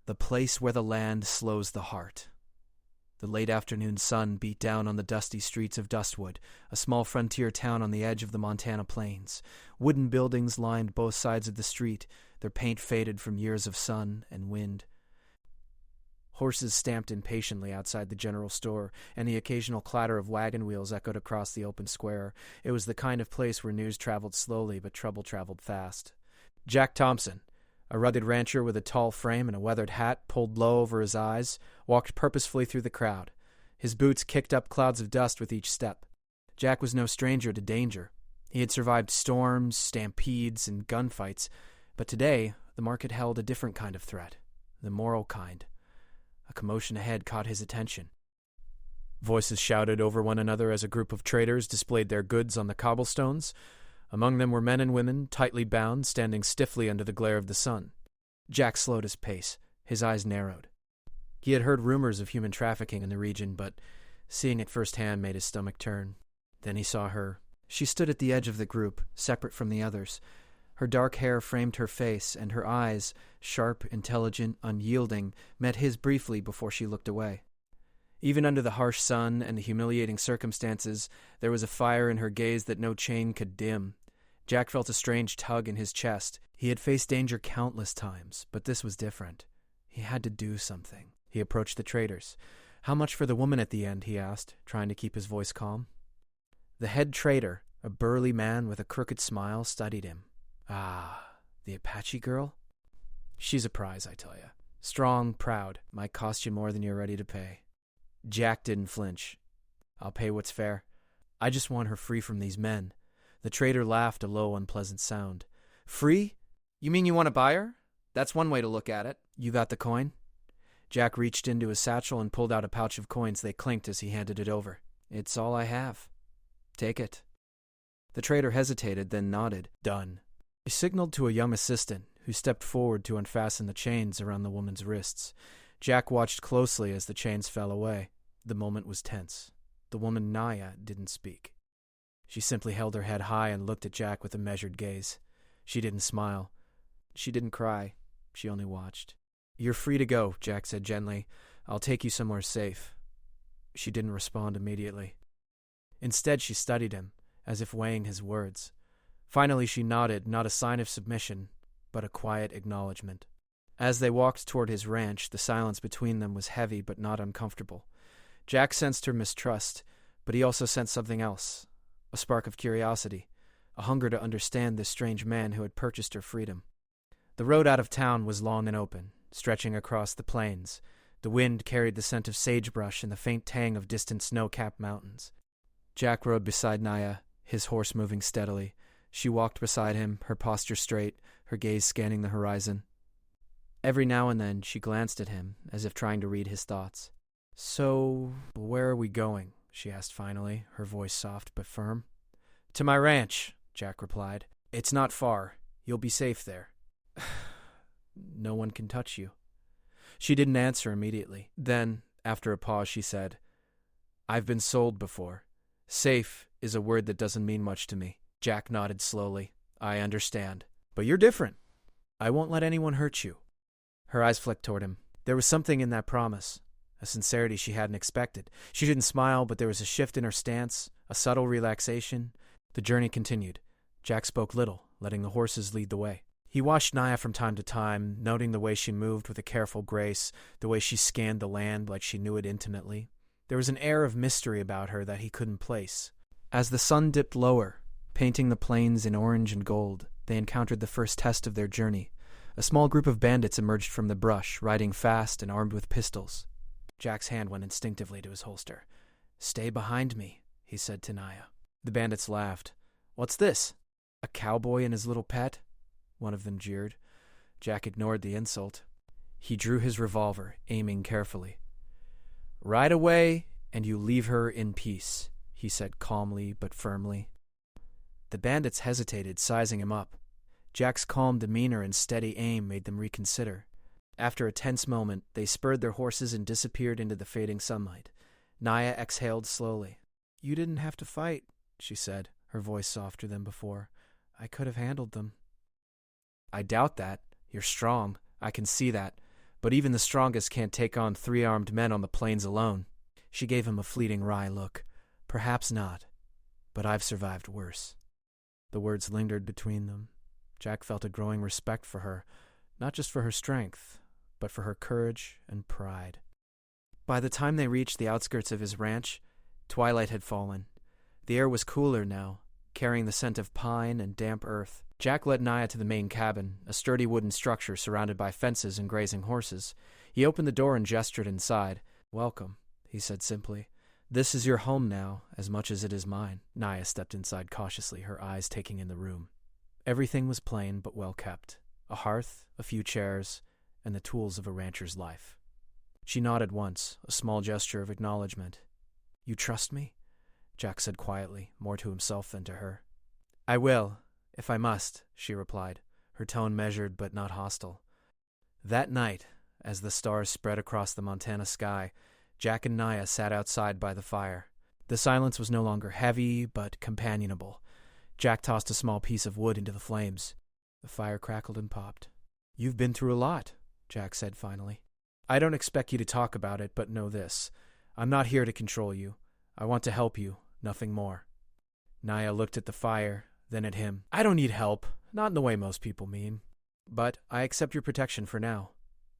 The place where the land slows the heart. The late afternoon sun beat down on the dusty streets of Dustwood, a small frontier town on the edge of the Montana plains. Wooden buildings lined both sides of the street, their paint faded from years of sun and wind. Horses stamped impatiently outside the general store, and the occasional clatter of wagon wheels echoed across the open square. It was the kind of place where news traveled slowly, but trouble traveled fast. Jack Thompson, a rugged rancher with a tall frame and a weathered hat pulled low over his eyes, walked purposefully through the crowd. His boots kicked up clouds of dust with each step. Jack was no stranger to danger. He had survived storms, stampedes, and gunfights, but today the market held a different kind of threat, the moral kind. A commotion ahead caught his attention. Voices shouted over one another as a group of traders displayed their goods on the cobblestones. Among them were men and women, tightly bound, standing stiffly under the glare of the sun. Jack slowed his pace. His eyes narrowed. He had heard rumors of human trafficking in the region, but seeing it firsthand made his stomach turn. Then he saw her. She stood at the edge of the group, separate from the others. Her dark hair framed her face, and her eyes, sharp, intelligent, unyielding, met his briefly before she looked away. Even under the harsh sun and the humiliating circumstances, there was a fire in her gaze that no chain could dim. Jack felt a strange tug in his chest. He had faced danger countless times, but this was different. He had to do something. He approached the traders. "How much for the woman at the end?" he asked, trying to keep his voice calm. The head trader, a burly man with a crooked smile, studied him. "Ah, the Apache girl? She's a prize, I tell you. Strong, proud, might cost you more than you're ready to pay." Jack didn't flinch. "I'll pay what's fair. I just want her free from these men." The trader laughed, a low, unpleasant sound. "Free? You mean you want to buy her? That's one way to look at it. You got the coin?" Jack reached into his satchel and pulled out a pouch of coins. They clinked as he handed it over. "It's all I have. Take it." The trader hesitated, then nodded. "Done." He signaled to a young assistant, who stepped forward to unfasten the chains around the woman's wrists. Jack watched closely as the chains fell away. The moment was tense. The woman, Naya, didn't speak. She simply held her head high and looked at Jack with a measured gaze. She didn't smile. She didn't cry. She only watched. "You're free to go," Jack said gently. "I'll take you somewhere safe." She didn't respond immediately. Instead, she studied him, as if weighing his words. Finally, she nodded, not a sign of submission, but a quiet acknowledgement. As they walked toward his ranch, the silence between them was heavy but not uncomfortable. Jack sensed her mistrust, but he also sensed something else, a spark of curiosity, a hunger to understand this strange man who had purchased her freedom. The road out of town was long and open, stretching across the plains. The wind carried the scent of sagebrush and the faint tang of distant snow-capped mountains. Jack rode beside Naya, his horse moving steadily. She walked beside him, her posture straight, her gaze scanning the horizon. Every now and then she glanced at him, as if trying to read his thoughts. "So, where are we going?" she asked finally, her voice soft but firm. "To my ranch," Jack replied. "It's not far. You'll be safe there." "No one can touch you." She didn't answer immediately. Then, after a pause, she said, "I've been sold before. Safe is a word that doesn't mean much to me." Jack nodded slowly. "I understand. But you're different. I won't let anyone hurt you." Her eyes flicked toward him. There was something in that promise, a sincerity she hadn't expected. She didn't smile, but there was a shift in her stance, a subtle relaxation. The journey continued. Jack spoke little, letting the horses lead the way. He watched Naya from time to time, noting the way she moved with a careful grace, the way she scanned the land like she knew it intimately. There was an air of mystery about her that he couldn't place. As the sun dipped lower, painting the plains in orange and gold, they encountered the first test of their journey. A small group of bandits emerged from the brush, riding fast and armed with pistols. Jack's hand went instinctively to his holster. "Stay behind me," he said to Naya. The bandits laughed. "What's this? A cowboy and his little pet?" One of them jeered. Jack ignored the insult. He drew his revolver, aiming carefully. "Ride away, and you leave her in peace," he said calmly but firmly. The bandits hesitated, sizing him up. Jack's calm demeanor and steady aim made them reconsider. After a tense moment, they spurred their horses and disappeared into the fading sunlight. Naya exhaled slowly. "You didn't have to fight," she said, her voice softer than before. "I could have handled them." "I doubt that. You're strong. I can see that. but even the strongest can't take on 3 armed men on the plains alone." She gave him a fleeting wry look. "Perhaps not, but I've survived worse." The words lingered between them. Jack felt a growing respect for her, not just for her strength, but for her courage and pride. By the time they reached the outskirts of his ranch, twilight had fallen. The air was cooler now, carrying the scent of pine and damp earth. Jack led Naya to the main cabin, a sturdy wooden structure surrounded by fences and grazing horses. He opened the door and gestured inside. "Welcome," he said simply. "This is your home now, as much as it is mine." Naya stepped inside cautiously, her eyes taking in the room. Everything was plain but well kept. A hearth, a few chairs, and the tools of a rancher's life. She nodded once, a small gesture of acknowledgement. "You trust me?" Jack said quietly, more to himself than to her. "I will, if I must," she replied, her tone measured but not hostile. That night, as the stars spread across the Montana sky, Jack and Naya sat outside by the fire. The silence was no longer heavy, but companionable. Jack tossed a small piece of wood into the flames. The fire crackled and popped. "You've been through a lot," Jack said finally. "I don't expect you to talk about it, but know this. I'm not here to control you. I want to help you, nothing more." Naya looked at the fire, then at him. "I don't need help, not in the way most people mean. But I accept your protection for now."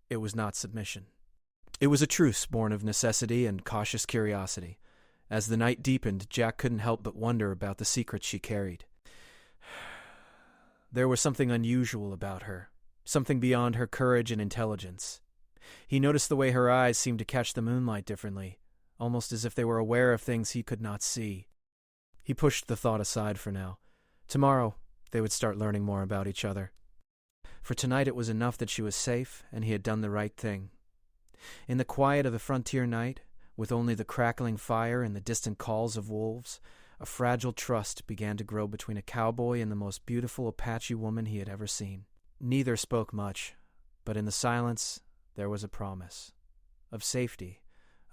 It was not submission. It was a truce born of necessity and cautious curiosity. As the night deepened, Jack couldn't help but wonder about the secrets she carried. There was something unusual about her, something beyond her courage and intelligence. He noticed the way her eyes seemed to catch the moonlight differently, almost as if they were aware of things he could not see. He pushed the thought aside for now. Tomorrow, they would start learning more about each other. For tonight it was enough that she was safe and he had done the right thing. In the quiet of the frontier night, with only the crackling fire and the distant calls of wolves, a fragile trust began to grow between a cowboy and the most beautiful Apache woman he had ever seen. Neither spoke much, but in the silence there was a promise. Of safety,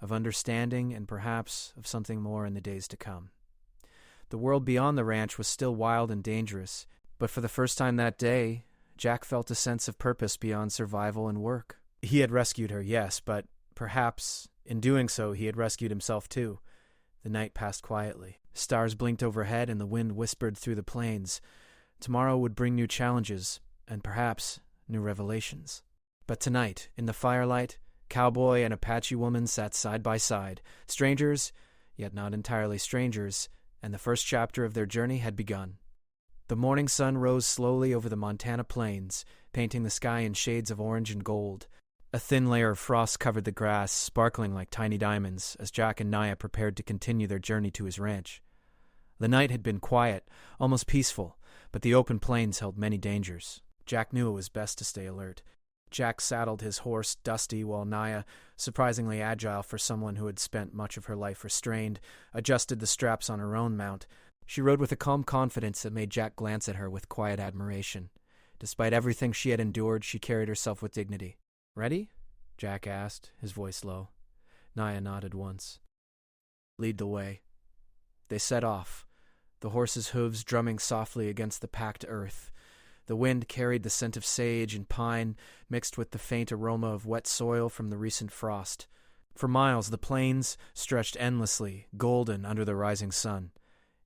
of understanding, and perhaps of something more in the days to come. The world beyond the ranch was still wild and dangerous, but for the first time that day, Jack felt a sense of purpose beyond survival and work. He had rescued her, yes, but perhaps, in doing so, he had rescued himself too. The night passed quietly. Stars blinked overhead and the wind whispered through the plains. Tomorrow would bring new challenges, and perhaps new revelations. But tonight, in the firelight, Cowboy and Apache woman sat side by side, strangers, yet not entirely strangers, and the first chapter of their journey had begun. The morning sun rose slowly over the Montana plains, painting the sky in shades of orange and gold. A thin layer of frost covered the grass, sparkling like tiny diamonds, as Jack and Naya prepared to continue their journey to his ranch. The night had been quiet, almost peaceful, but the open plains held many dangers. Jack knew it was best to stay alert. Jack saddled his horse, Dusty, while Naya, surprisingly agile for someone who had spent much of her life restrained, adjusted the straps on her own mount. She rode with a calm confidence that made Jack glance at her with quiet admiration. Despite everything she had endured, she carried herself with dignity. "Ready?" Jack asked, his voice low. Naya nodded once. "Lead the way." They set off, the horses' hooves drumming softly against the packed earth. The wind carried the scent of sage and pine, mixed with the faint aroma of wet soil from the recent frost. For miles, the plains stretched endlessly, golden under the rising sun.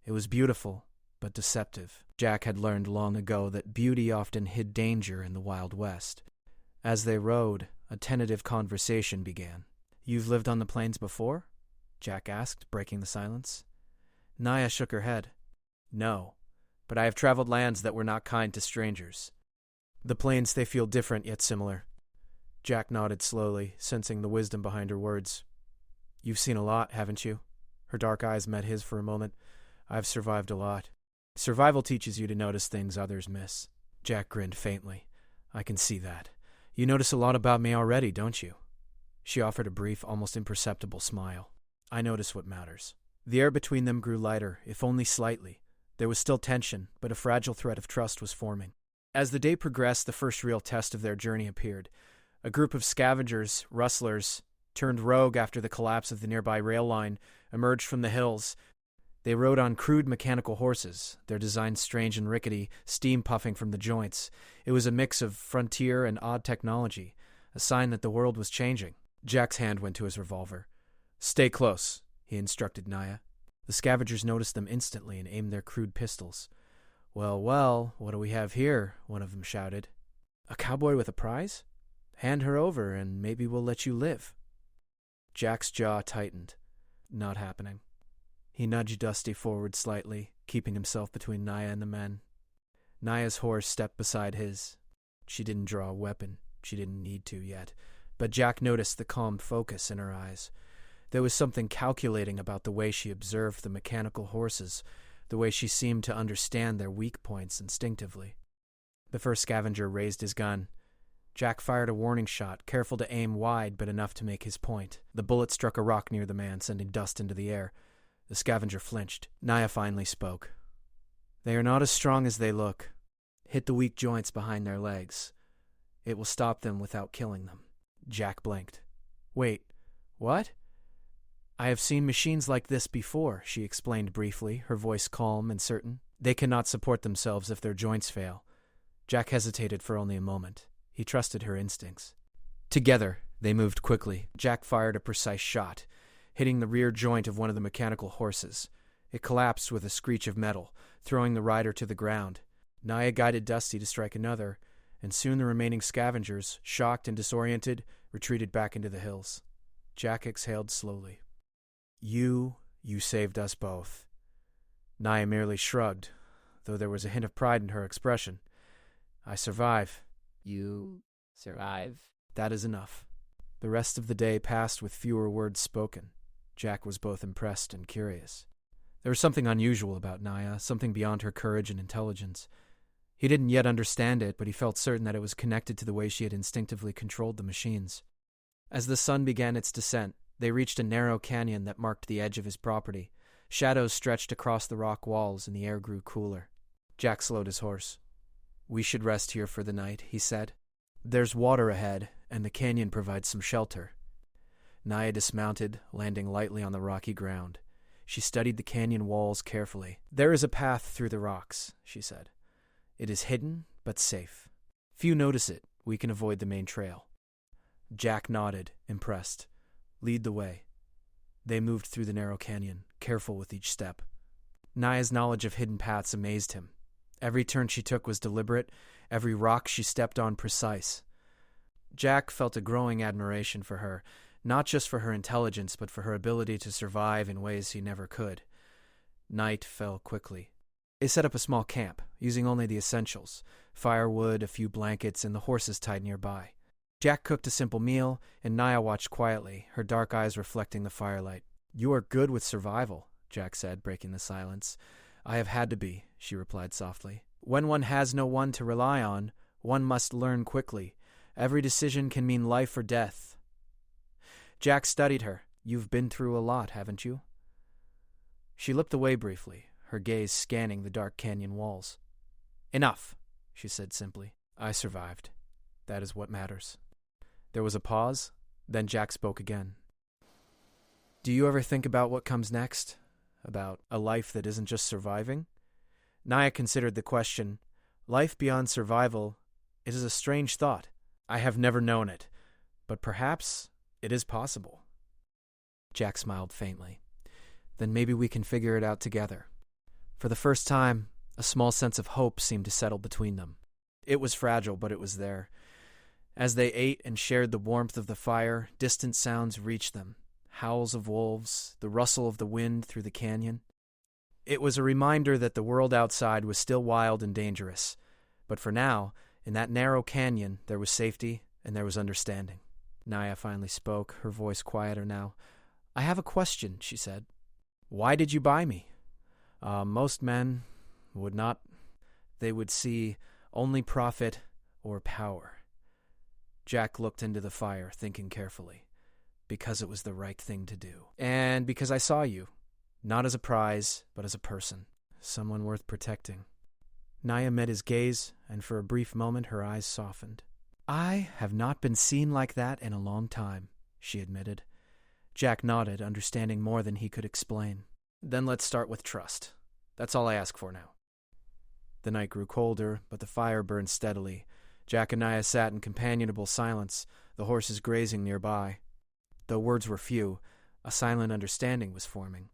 It was beautiful, but deceptive. Jack had learned long ago that beauty often hid danger in the Wild West. As they rode, a tentative conversation began. "You've lived on the plains before?" Jack asked, breaking the silence. Naya shook her head. "No, but I have traveled lands that were not kind to strangers. The plains, they feel different yet similar." Jack nodded slowly, sensing the wisdom behind her words. "You've seen a lot, haven't you?" Her dark eyes met his for a moment. "I've survived a lot." "Survival teaches you to notice things others miss." Jack grinned faintly. "I can see that. You notice a lot about me already, don't you?" She offered a brief, almost imperceptible smile. "I notice what matters." The air between them grew lighter, if only slightly. There was still tension, but a fragile thread of trust was forming. As the day progressed, the first real test of their journey appeared. A group of scavengers, rustlers, turned rogue after the collapse of the nearby rail line, emerged from the hills. They rode on crude mechanical horses, their design strange and rickety, steam puffing from the joints. It was a mix of frontier and odd technology, a sign that the world was changing. Jack's hand went to his revolver. "Stay close," he instructed Naya. The scavengers noticed them instantly and aimed their crude pistols. "Well, well, what do we have here?" one of them shouted. "A cowboy with a prize? Hand her over and maybe we'll let you live." Jack's jaw tightened. Not happening. He nudged Dusty forward slightly, keeping himself between Naya and the men. Naya's horse stepped beside his. She didn't draw a weapon. She didn't need to yet. But Jack noticed the calm focus in her eyes. There was something calculating about the way she observed the mechanical horses, the way she seemed to understand their weak points instinctively. The first scavenger raised his gun. Jack fired a warning shot, careful to aim wide but enough to make his point. The bullet struck a rock near the man, sending dust into the air. The scavenger flinched. Naya finally spoke. "They are not as strong as they look. Hit the weak joints behind their legs. It will stop them without killing them." Jack blinked. "Wait, what?" "I have seen machines like this before," she explained briefly, her voice calm and certain. "They cannot support themselves if their joints fail." Jack hesitated for only a moment. He trusted her instincts. Together, they moved quickly. Jack fired a precise shot, hitting the rear joint of one of the mechanical horses. It collapsed with a screech of metal, throwing the rider to the ground. Naya guided Dusty to strike another, and soon the remaining scavengers, shocked and disoriented, retreated back into the hills. Jack exhaled slowly. You saved us both." Naya merely shrugged, though there was a hint of pride in her expression. "I survive." "You survive?" "That is enough." The rest of the day passed with fewer words spoken. Jack was both impressed and curious. There was something unusual about Naya, something beyond her courage and intelligence. He didn't yet understand it, but he felt certain that it was connected to the way she had instinctively controlled the machines. As the sun began its descent, they reached a narrow canyon that marked the edge of his property. Shadows stretched across the rock walls, and the air grew cooler. Jack slowed his horse. "We should rest here for the night," he said. "There's water ahead, and the canyon provides some shelter." Naya dismounted, landing lightly on the rocky ground. She studied the canyon walls carefully. "There is a path through the rocks," she said. "It is hidden, but safe. Few notice it. We can avoid the main trail." Jack nodded, impressed. "Lead the way." They moved through the narrow canyon, careful with each step. Naya's knowledge of hidden paths amazed him. Every turn she took was deliberate, every rock she stepped on precise. Jack felt a growing admiration for her, not just for her intelligence, but for her ability to survive in ways he never could. Night fell quickly. They set up a small camp, using only the essentials: firewood, a few blankets, and the horses tied nearby. Jack cooked a simple meal, and Naya watched quietly, her dark eyes reflecting the firelight. "You are good with survival," Jack said, breaking the silence. "I have had to be," she replied softly. "When one has no one to rely on, one must learn quickly. Every decision can mean life or death." Jack studied her. "You've been through a lot, haven't you?" She looked away briefly, her gaze scanning the dark canyon walls. "Enough," she said simply. "I survived. That is what matters." There was a pause, then Jack spoke again. "Do you ever think about what comes next? About a life that isn't just surviving?" Naya considered the question. Life beyond survival, it is a strange thought. "I have never known it, but perhaps it is possible." Jack smiled faintly. "Then maybe we can figure it out together." For the first time, a small sense of hope seemed to settle between them. It was fragile, but it was there. As they ate and shared the warmth of the fire, distant sounds reached them. Howls of wolves, the rustle of the wind through the canyon. It was a reminder that the world outside was still wild and dangerous. But for now, in that narrow canyon, there was safety and there was understanding. Naya finally spoke, her voice quieter now. "I have a question," she said. "Why did you buy me?" Most men would not. They would see only profit or power." Jack looked into the fire, thinking carefully. "Because it was the right thing to do. And because I saw you, not as a prize, but as a person, someone worth protecting." Naya met his gaze, and for a brief moment her eyes softened. "I have not been seen like that in a long time," she admitted. Jack nodded, understanding more than he could explain. "Then let's start with trust. That's all I ask for now." The night grew colder, but the fire burned steadily. Jack and Naya sat in companionable silence, the horses grazing nearby. Though words were few, a silent understanding was forming.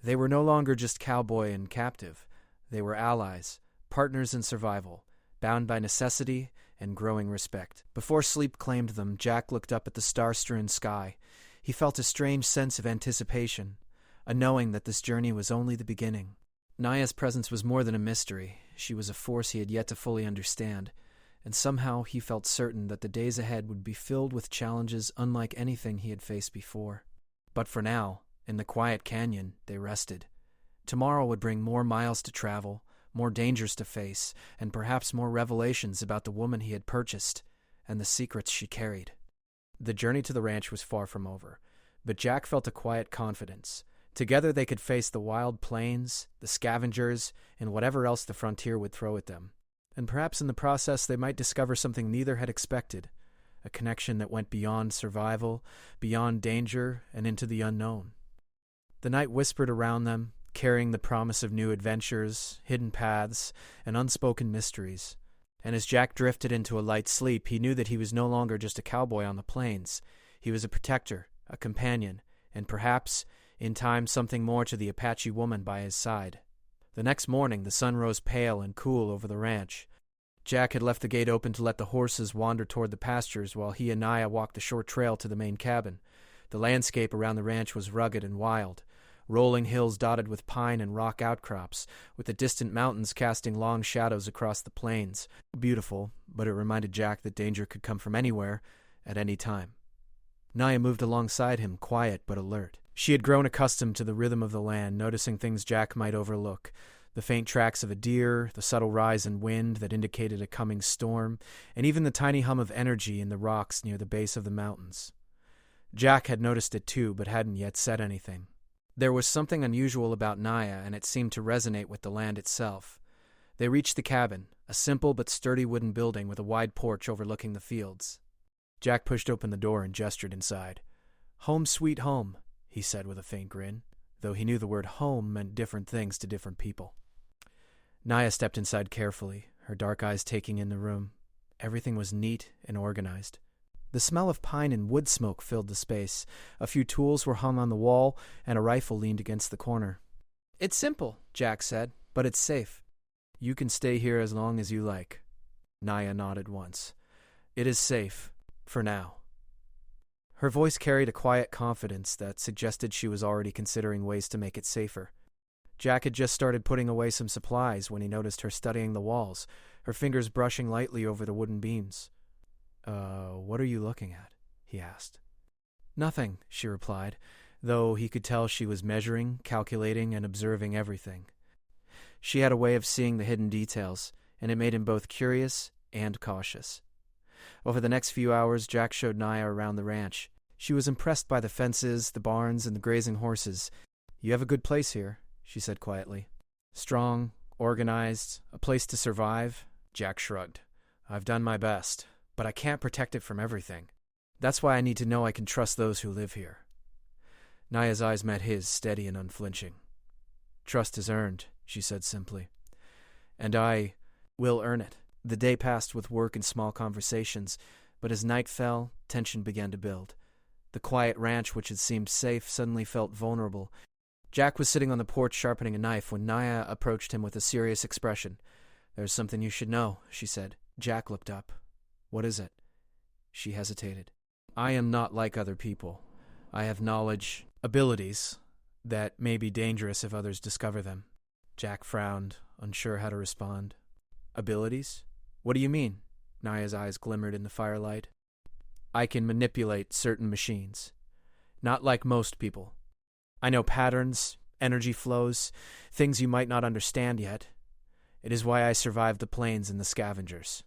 They were no longer just cowboy and captive. They were allies, partners in survival, bound by necessity and growing respect. Before sleep claimed them, Jack looked up at the star-strewn sky. He felt a strange sense of anticipation, a knowing that this journey was only the beginning. Naya's presence was more than a mystery. She was a force he had yet to fully understand, and somehow he felt certain that the days ahead would be filled with challenges unlike anything he had faced before. But for now, in the quiet canyon, they rested. Tomorrow would bring more miles to travel, more dangers to face, and perhaps more revelations about the woman he had purchased and the secrets she carried. The journey to the ranch was far from over, but Jack felt a quiet confidence. Together they could face the wild plains, the scavengers, and whatever else the frontier would throw at them. And perhaps in the process they might discover something neither had expected, a connection that went beyond survival, beyond danger, and into the unknown. The night whispered around them, carrying the promise of new adventures, hidden paths, and unspoken mysteries. And as Jack drifted into a light sleep, he knew that he was no longer just a cowboy on the plains. He was a protector, a companion, and perhaps, in time, something more to the Apache woman by his side. The next morning, the sun rose pale and cool over the ranch. Jack had left the gate open to let the horses wander toward the pastures while he and Naya walked the short trail to the main cabin. The landscape around the ranch was rugged and wild, rolling hills dotted with pine and rock outcrops, with the distant mountains casting long shadows across the plains. Beautiful, but it reminded Jack that danger could come from anywhere, at any time. Naya moved alongside him, quiet but alert. She had grown accustomed to the rhythm of the land, noticing things Jack might overlook. The faint tracks of a deer, the subtle rise in wind that indicated a coming storm, and even the tiny hum of energy in the rocks near the base of the mountains. Jack had noticed it too, but hadn't yet said anything. There was something unusual about Naya, and it seemed to resonate with the land itself. They reached the cabin, a simple but sturdy wooden building with a wide porch overlooking the fields. Jack pushed open the door and gestured inside. "Home sweet home," he said with a faint grin, though he knew the word home meant different things to different people. Naya stepped inside carefully, her dark eyes taking in the room. Everything was neat and organized. The smell of pine and wood smoke filled the space. A few tools were hung on the wall, and a rifle leaned against the corner. "It's simple," Jack said, "but it's safe. You can stay here as long as you like." Naya nodded once. "It is safe, for now." Her voice carried a quiet confidence that suggested she was already considering ways to make it safer. Jack had just started putting away some supplies when he noticed her studying the walls, her fingers brushing lightly over the wooden beams. What are you looking at?" he asked. "Nothing," she replied, though he could tell she was measuring, calculating, and observing everything. She had a way of seeing the hidden details, and it made him both curious and cautious. Over the next few hours, Jack showed Naya around the ranch. She was impressed by the fences, the barns, and the grazing horses. "You have a good place here," she said quietly. "Strong, organized, a place to survive." Jack shrugged. "I've done my best, but I can't protect it from everything. That's why I need to know I can trust those who live here." Naya's eyes met his, steady and unflinching. "Trust is earned," she said simply. "And I will earn it." The day passed with work and small conversations, but as night fell, tension began to build. The quiet ranch, which had seemed safe, suddenly felt vulnerable. Jack was sitting on the porch sharpening a knife when Naya approached him with a serious expression. "There's something you should know," she said. Jack looked up. "What is it?" She hesitated. "I am not like other people. I have knowledge, abilities, that may be dangerous if others discover them." Jack frowned, unsure how to respond. "Abilities? What do you mean?" Naya's eyes glimmered in the firelight. "I can manipulate certain machines. Not like most people. I know patterns, energy flows, things you might not understand yet. It is why I survived the plains and the scavengers."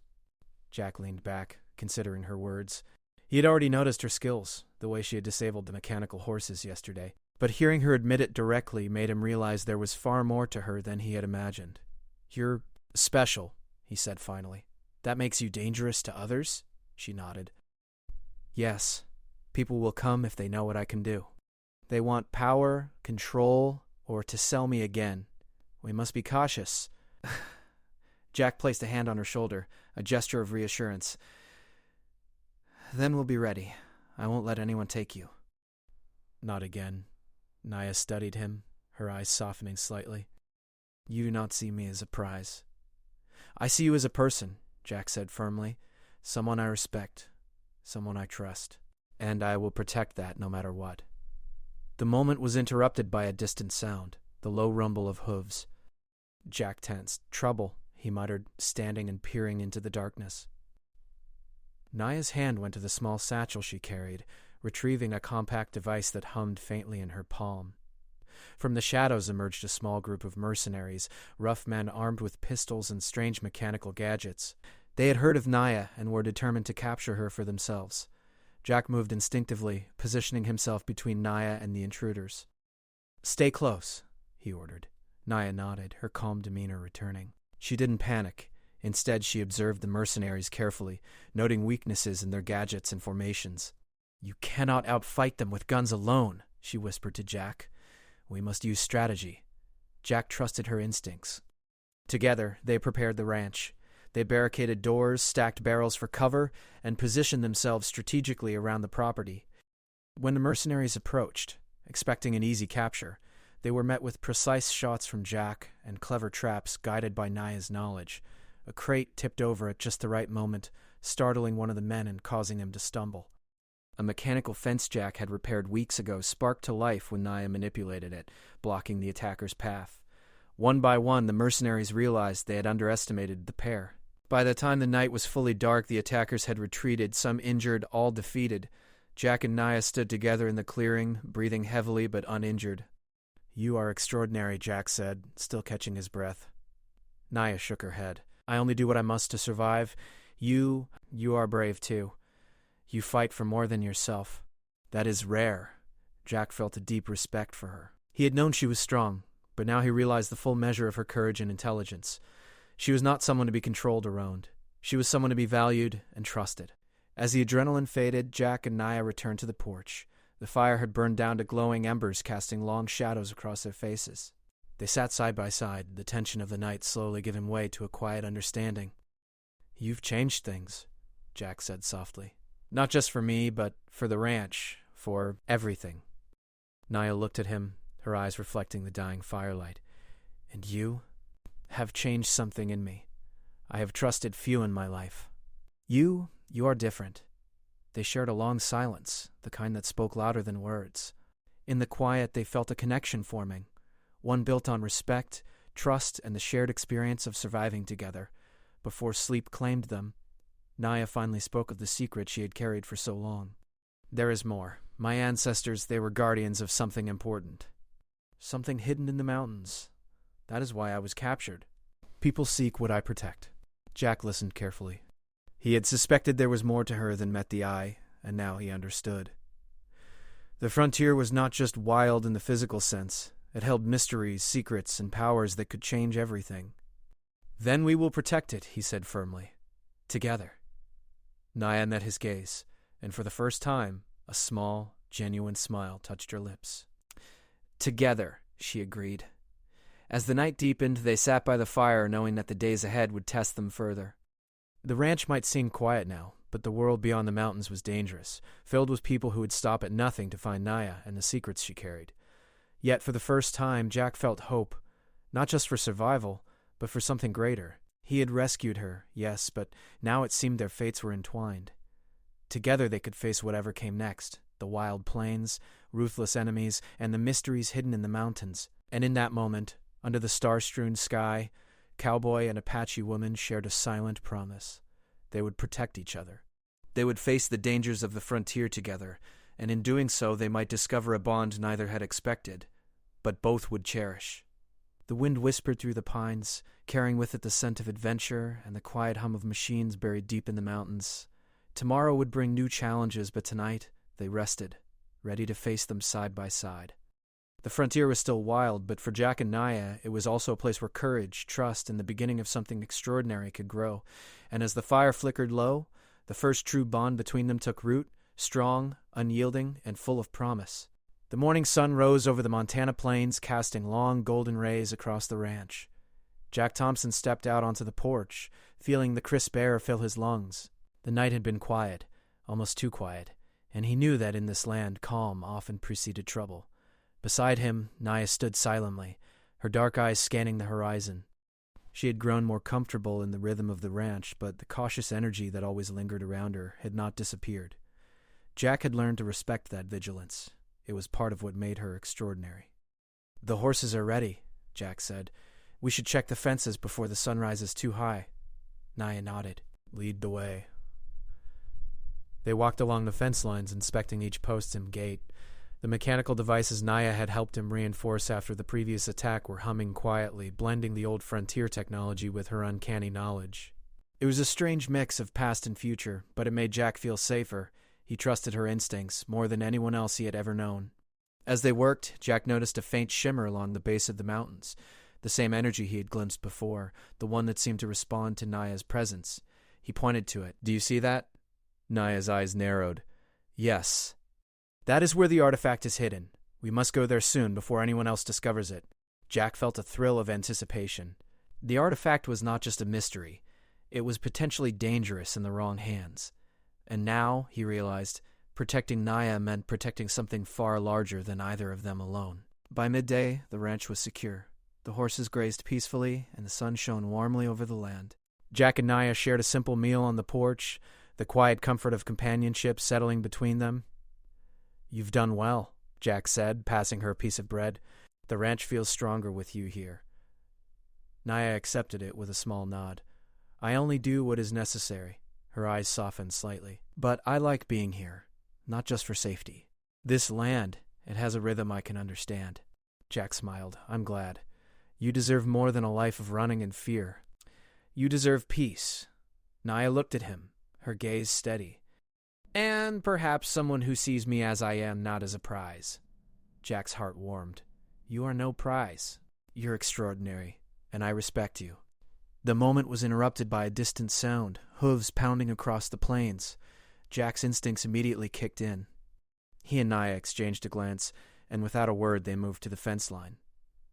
Jack leaned back, considering her words. He had already noticed her skills, the way she had disabled the mechanical horses yesterday. But hearing her admit it directly made him realize there was far more to her than he had imagined. "You're special," he said finally. "That makes you dangerous to others?" She nodded. "Yes. People will come if they know what I can do. They want power, control, or to sell me again. We must be cautious." Jack placed a hand on her shoulder, a gesture of reassurance. "Then we'll be ready. I won't let anyone take you." "Not again." Naya studied him, her eyes softening slightly. "You do not see me as a prize." "I see you as a person," Jack said firmly. "Someone I respect, someone I trust. And I will protect that no matter what." The moment was interrupted by a distant sound, the low rumble of hooves. Jack tensed. "Trouble," he muttered, standing and peering into the darkness. Naya's hand went to the small satchel she carried, retrieving a compact device that hummed faintly in her palm. From the shadows emerged a small group of mercenaries, rough men armed with pistols and strange mechanical gadgets. They had heard of Naya and were determined to capture her for themselves. Jack moved instinctively, positioning himself between Naya and the intruders. "Stay close," he ordered. Naya nodded, her calm demeanor returning. She didn't panic. Instead, she observed the mercenaries carefully, noting weaknesses in their gadgets and formations. "You cannot outfight them with guns alone," she whispered to Jack. "We must use strategy." Jack trusted her instincts. Together, they prepared the ranch. They barricaded doors, stacked barrels for cover, and positioned themselves strategically around the property. When the mercenaries approached, expecting an easy capture, they were met with precise shots from Jack and clever traps guided by Naya's knowledge. A crate tipped over at just the right moment, startling one of the men and causing him to stumble. A mechanical fence Jack had repaired weeks ago sparked to life when Naya manipulated it, blocking the attacker's path. One by one, the mercenaries realized they had underestimated the pair. By the time the night was fully dark, the attackers had retreated, some injured, all defeated. Jack and Naya stood together in the clearing, breathing heavily but uninjured. "You are extraordinary," Jack said, still catching his breath. Naya shook her head. "I only do what I must to survive. You are brave too. You fight for more than yourself. That is rare." Jack felt a deep respect for her. He had known she was strong, but now he realized the full measure of her courage and intelligence. She was not someone to be controlled or owned. She was someone to be valued and trusted. As the adrenaline faded, Jack and Naya returned to the porch. The fire had burned down to glowing embers, casting long shadows across their faces. They sat side by side, the tension of the night slowly giving way to a quiet understanding. "You've changed things," Jack said softly. "Not just for me, but for the ranch, for everything." Naya looked at him, her eyes reflecting the dying firelight. "And you have changed something in me. I have trusted few in my life. You are different." They shared a long silence, the kind that spoke louder than words. In the quiet, they felt a connection forming, one built on respect, trust, and the shared experience of surviving together. Before sleep claimed them, Naya finally spoke of the secret she had carried for so long. "There is more. My ancestors, they were guardians of something important. Something hidden in the mountains. That is why I was captured. People seek what I protect." Jack listened carefully. He had suspected there was more to her than met the eye, and now he understood. The frontier was not just wild in the physical sense. It held mysteries, secrets, and powers that could change everything. "Then we will protect it," he said firmly. "Together." Naya met his gaze, and for the first time, a small, genuine smile touched her lips. "Together," she agreed. As the night deepened, they sat by the fire, knowing that the days ahead would test them further. The ranch might seem quiet now, but the world beyond the mountains was dangerous, filled with people who would stop at nothing to find Naya and the secrets she carried. Yet for the first time, Jack felt hope, not just for survival, but for something greater. He had rescued her, yes, but now it seemed their fates were entwined. Together they could face whatever came next, the wild plains, ruthless enemies, and the mysteries hidden in the mountains. And in that moment, under the star-strewn sky, Cowboy and Apache woman shared a silent promise. They would protect each other. They would face the dangers of the frontier together, and in doing so they might discover a bond neither had expected, but both would cherish. The wind whispered through the pines, carrying with it the scent of adventure and the quiet hum of machines buried deep in the mountains. Tomorrow would bring new challenges, but tonight they rested, ready to face them side by side. The frontier was still wild, but for Jack and Naya, it was also a place where courage, trust, and the beginning of something extraordinary could grow. And as the fire flickered low, the first true bond between them took root, strong, unyielding, and full of promise. The morning sun rose over the Montana plains, casting long golden rays across the ranch. Jack Thompson stepped out onto the porch, feeling the crisp air fill his lungs. The night had been quiet, almost too quiet, and he knew that in this land calm often preceded trouble. Beside him, Naya stood silently, her dark eyes scanning the horizon. She had grown more comfortable in the rhythm of the ranch, but the cautious energy that always lingered around her had not disappeared. Jack had learned to respect that vigilance. It was part of what made her extraordinary. "The horses are ready," Jack said. "We should check the fences before the sun rises too high." Naya nodded. "Lead the way." They walked along the fence lines, inspecting each post and gate. The mechanical devices Naya had helped him reinforce after the previous attack were humming quietly, blending the old frontier technology with her uncanny knowledge. It was a strange mix of past and future, but it made Jack feel safer. He trusted her instincts more than anyone else he had ever known. As they worked, Jack noticed a faint shimmer along the base of the mountains, the same energy he had glimpsed before, the one that seemed to respond to Naya's presence. He pointed to it. "Do you see that?" Naya's eyes narrowed. "Yes. That is where the artifact is hidden. We must go there soon before anyone else discovers it." Jack felt a thrill of anticipation. The artifact was not just a mystery. It was potentially dangerous in the wrong hands. And now, he realized, protecting Naya meant protecting something far larger than either of them alone. By midday, the ranch was secure. The horses grazed peacefully, and the sun shone warmly over the land. Jack and Naya shared a simple meal on the porch, the quiet comfort of companionship settling between them. "You've done well," Jack said, passing her a piece of bread. "The ranch feels stronger with you here." Naya accepted it with a small nod. "I only do what is necessary." Her eyes softened slightly. "But I like being here, not just for safety. This land, it has a rhythm I can understand." Jack smiled. "I'm glad. You deserve more than a life of running in fear. You deserve peace." Naya looked at him, her gaze steady. "And perhaps someone who sees me as I am, not as a prize." Jack's heart warmed. "You are no prize. You're extraordinary, and I respect you." The moment was interrupted by a distant sound, hooves pounding across the plains. Jack's instincts immediately kicked in. He and Naya exchanged a glance, and without a word they moved to the fence line.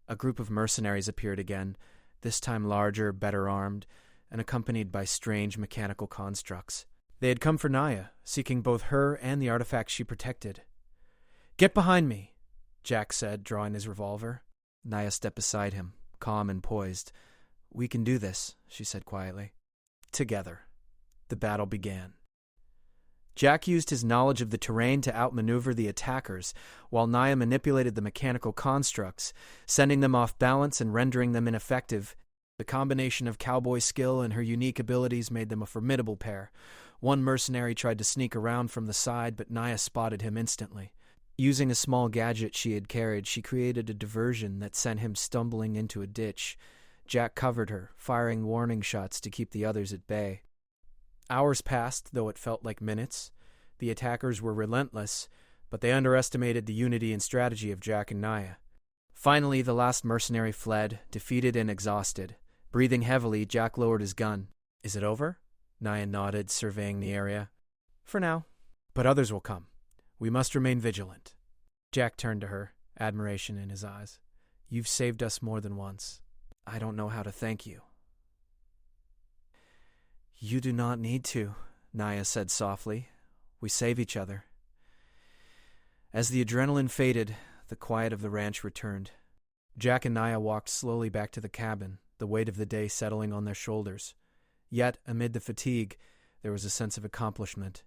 A group of mercenaries appeared again, this time larger, better armed, and accompanied by strange mechanical constructs. They had come for Naya, seeking both her and the artifact she protected. "Get behind me," Jack said, drawing his revolver. Naya stepped beside him, calm and poised. "We can do this," she said quietly. Together. The battle began. Jack used his knowledge of the terrain to outmaneuver the attackers, while Naya manipulated the mechanical constructs, sending them off balance and rendering them ineffective. The combination of Cowboy skill and her unique abilities made them a formidable pair. One mercenary tried to sneak around from the side, but Naya spotted him instantly. Using a small gadget she had carried, she created a diversion that sent him stumbling into a ditch. Jack covered her, firing warning shots to keep the others at bay. Hours passed, though it felt like minutes. The attackers were relentless, but they underestimated the unity and strategy of Jack and Naya. Finally, the last mercenary fled, defeated and exhausted. Breathing heavily, Jack lowered his gun. "Is it over?" Naya nodded, surveying the area. "For now. But others will come. We must remain vigilant." Jack turned to her, admiration in his eyes. "You've saved us more than once. I don't know how to thank you." "You do not need to," Naya said softly. "We save each other." As the adrenaline faded, the quiet of the ranch returned. Jack and Naya walked slowly back to the cabin, the weight of the day settling on their shoulders. Yet, amid the fatigue, there was a sense of accomplishment,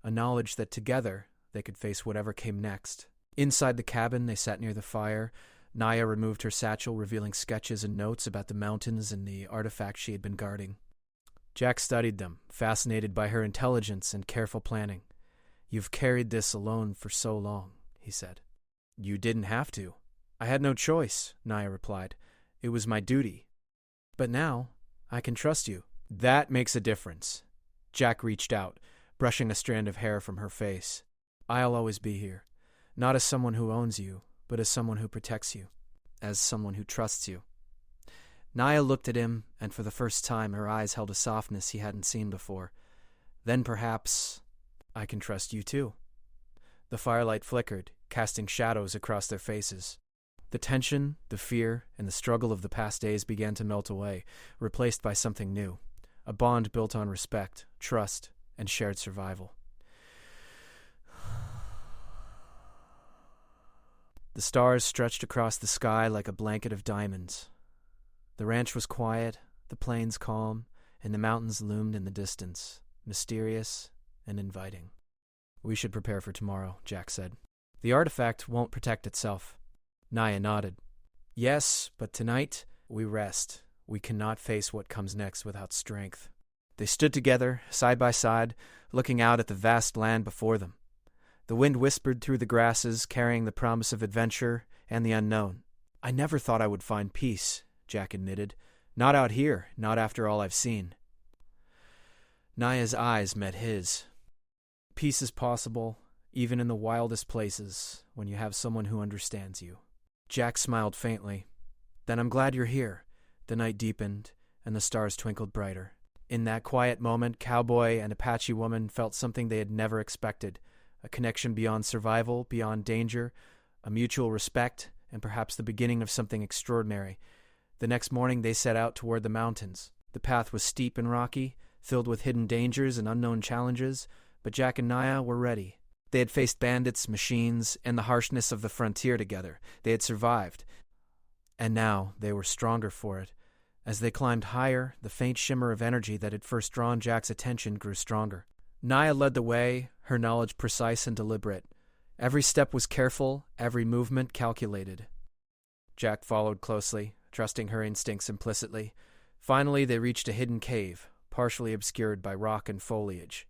a knowledge that together they could face whatever came next. Inside the cabin, they sat near the fire. Naya removed her satchel, revealing sketches and notes about the mountains and the artifact she had been guarding. Jack studied them, fascinated by her intelligence and careful planning. "You've carried this alone for so long," he said. "You didn't have to." "I had no choice," Naya replied. "It was my duty. But now, I can trust you." "That makes a difference." Jack reached out, brushing a strand of hair from her face. "I'll always be here, not as someone who owns you, but as someone who protects you, as someone who trusts you." Naya looked at him, and for the first time her eyes held a softness he hadn't seen before. "Then perhaps I can trust you too." The firelight flickered, casting shadows across their faces. The tension, the fear, and the struggle of the past days began to melt away, replaced by something new. a bond built on respect, trust, and shared survival. The stars stretched across the sky like a blanket of diamonds. The ranch was quiet, the plains calm, and the mountains loomed in the distance, mysterious and inviting. "We should prepare for tomorrow," Jack said. "The artifact won't protect itself." Naya nodded. "Yes, but tonight we rest. We cannot face what comes next without strength." They stood together, side by side, looking out at the vast land before them. The wind whispered through the grasses, carrying the promise of adventure and the unknown. "I never thought I would find peace," Jack admitted. "Not out here, not after all I've seen." Naya's eyes met his. "Peace is possible, even in the wildest places, when you have someone who understands you." Jack smiled faintly. "Then I'm glad you're here." The night deepened, and the stars twinkled brighter. In that quiet moment, Cowboy and Apache woman felt something they had never expected. A connection beyond survival, beyond danger, a mutual respect, and perhaps the beginning of something extraordinary. The next morning they set out toward the mountains. The path was steep and rocky, filled with hidden dangers and unknown challenges, but Jack and Naya were ready. They had faced bandits, machines, and the harshness of the frontier together. They had survived. And now they were stronger for it. As they climbed higher, the faint shimmer of energy that had first drawn Jack's attention grew stronger. Naya led the way, her knowledge precise and deliberate. Every step was careful, every movement calculated. Jack followed closely, trusting her instincts implicitly. Finally, they reached a hidden cave, partially obscured by rock and foliage.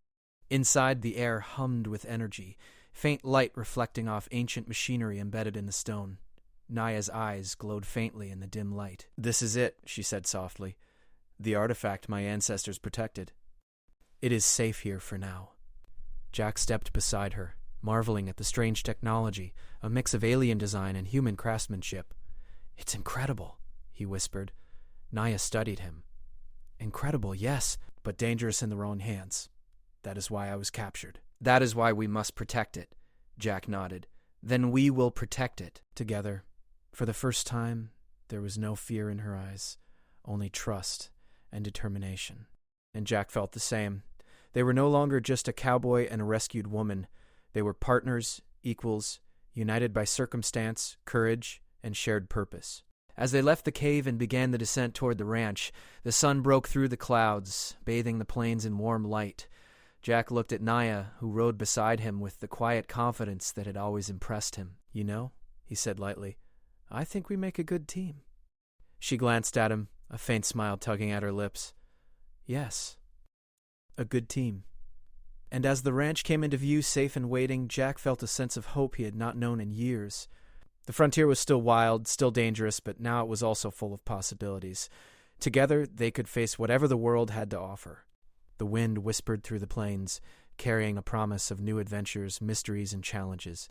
Inside, the air hummed with energy, faint light reflecting off ancient machinery embedded in the stone. Naya's eyes glowed faintly in the dim light. "This is it," she said softly. "The artifact my ancestors protected. It is safe here for now." Jack stepped beside her, marveling at the strange technology, a mix of alien design and human craftsmanship. "It's incredible," he whispered. Naya studied him. "Incredible, yes, but dangerous in the wrong hands. That is why I was captured." "That is why we must protect it," Jack nodded. "Then we will protect it together." For the first time, there was no fear in her eyes, only trust and determination. And Jack felt the same. They were no longer just a cowboy and a rescued woman. They were partners, equals, united by circumstance, courage, and shared purpose. As they left the cave and began the descent toward the ranch, the sun broke through the clouds, bathing the plains in warm light. Jack looked at Naya, who rode beside him with the quiet confidence that had always impressed him. "You know," he said lightly, "I think we make a good team." She glanced at him, a faint smile tugging at her lips. "Yes, a good team." And as the ranch came into view, safe and waiting, Jack felt a sense of hope he had not known in years. The frontier was still wild, still dangerous, but now it was also full of possibilities. Together, they could face whatever the world had to offer. The wind whispered through the plains, carrying a promise of new adventures, mysteries, and challenges.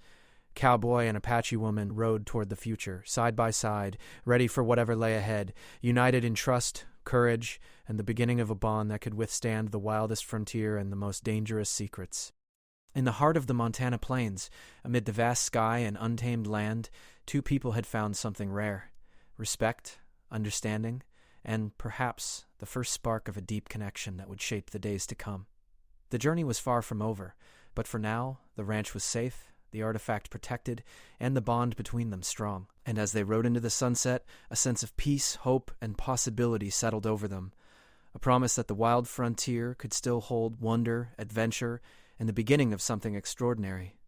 Cowboy and Apache woman rode toward the future, side by side, ready for whatever lay ahead, united in trust, courage, and the beginning of a bond that could withstand the wildest frontier and the most dangerous secrets. In the heart of the Montana plains, amid the vast sky and untamed land, two people had found something rare: respect, understanding, and perhaps the first spark of a deep connection that would shape the days to come. The journey was far from over, but for now, the ranch was safe, the artifact protected, and the bond between them strong. And as they rode into the sunset, a sense of peace, hope, and possibility settled over them, a promise that the wild frontier could still hold wonder, adventure, and the beginning of something extraordinary.